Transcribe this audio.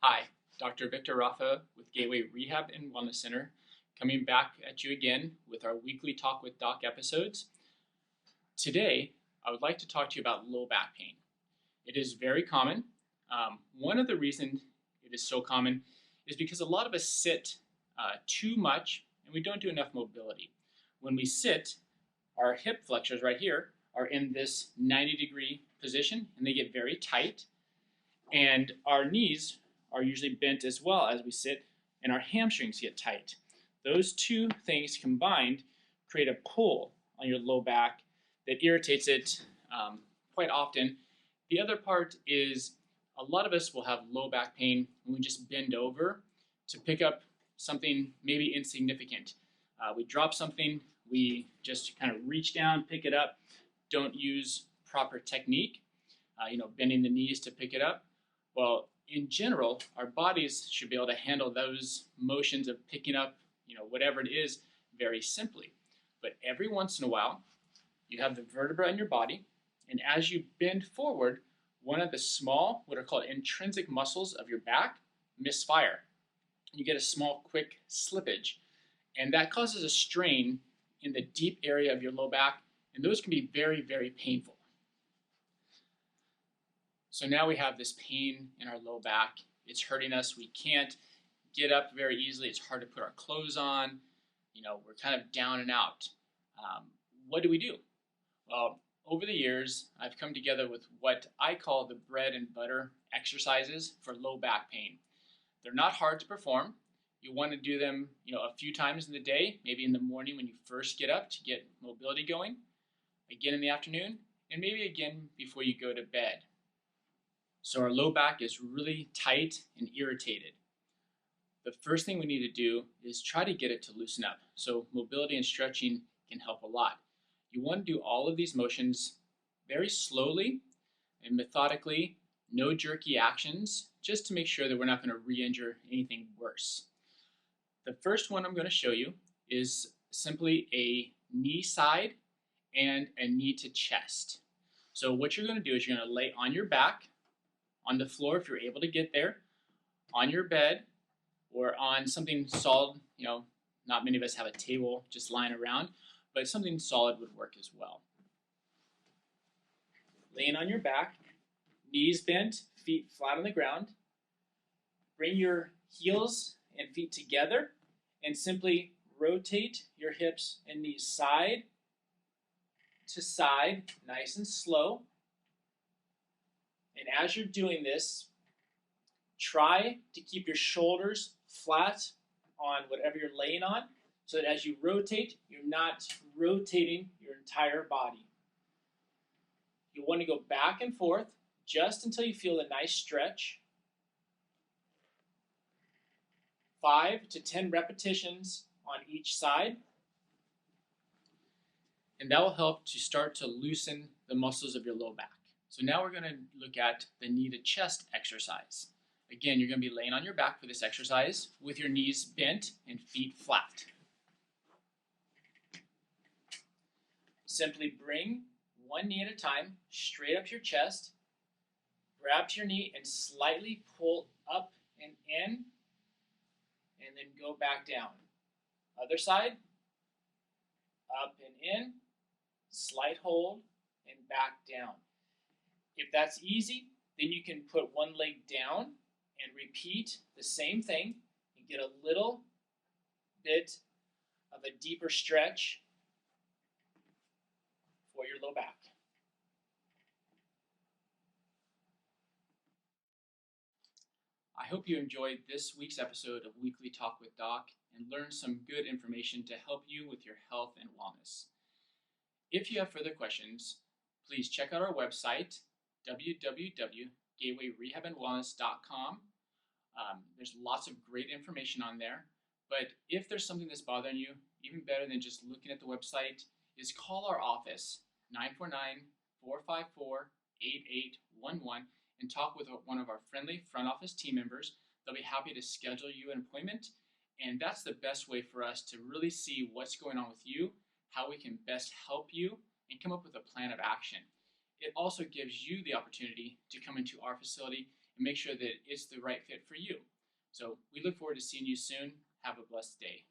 Hi, Dr. Victor Rafa with Gateway Rehab and Wellness Center, coming back at you again with our weekly Talk with Doc episodes. Today, I would like to talk to you about low back pain. It is very common. One of the reasons it is so common is because a lot of us sit too much and we don't do enough mobility. When we sit, our hip flexors right here are in this 90-degree position and they get very tight, and our knees are usually bent as well as we sit, and our hamstrings get tight. Those two things combined create a pull on your low back that irritates it quite often. The other part is a lot of us will have low back pain when we just bend over to pick up something maybe insignificant. We drop something, we just kind of reach down, pick it up, don't use proper technique, bending the knees to pick it up. Well, in general, our bodies should be able to handle those motions of picking up, whatever it is, very simply. But every once in a while, you have the vertebra in your body, and as you bend forward, one of the small, what are called intrinsic muscles of your back, misfire. You get a small, quick slippage, and that causes a strain in the deep area of your low back, and those can be very, very painful. So now we have this pain in our low back. It's hurting us. We can't get up very easily. It's hard to put our clothes on. We're kind of down and out. What do we do? Well, over the years, I've come together with what I call the bread and butter exercises for low back pain. They're not hard to perform. You want to do them, a few times in the day, maybe in the morning when you first get up to get mobility going, again in the afternoon, and maybe again before you go to bed. So our low back is really tight and irritated. The first thing we need to do is try to get it to loosen up. So mobility and stretching can help a lot. You want to do all of these motions very slowly and methodically, no jerky actions, just to make sure that we're not going to re-injure anything worse. The first one I'm going to show you is simply a knee side and a knee to chest. So what you're going to do is you're going to lay on your back, on the floor if you're able to get there, on your bed, or on something solid. Not many of us have a table just lying around, but something solid would work as well. Laying on your back, knees bent, feet flat on the ground. Bring your heels and feet together and simply rotate your hips and knees side to side, nice and slow. And as you're doing this, try to keep your shoulders flat on whatever you're laying on, so that as you rotate, you're not rotating your entire body. You want to go back and forth just until you feel a nice stretch. 5 to 10 repetitions on each side. And that will help to start to loosen the muscles of your low back. So now we're going to look at the knee to chest exercise. Again, you're going to be laying on your back for this exercise with your knees bent and feet flat. Simply bring one knee at a time straight up to your chest. Grab to your knee and slightly pull up and in, and then go back down. Other side, up and in, slight hold, and back down. If that's easy, then you can put one leg down and repeat the same thing and get a little bit of a deeper stretch for your low back. I hope you enjoyed this week's episode of Weekly Talk with Doc and learned some good information to help you with your health and wellness. If you have further questions, please check out our website, www.gatewayrehabandwellness.com. There's lots of great information on there, but if there's something that's bothering you, even better than just looking at the website is call our office, 949-454-8811, and talk with one of our friendly front office team members. They'll be happy to schedule you an appointment, and that's the best way for us to really see what's going on with you, how we can best help you, and come up with a plan of action. It also gives you the opportunity to come into our facility and make sure that it's the right fit for you. So we look forward to seeing you soon. Have a blessed day.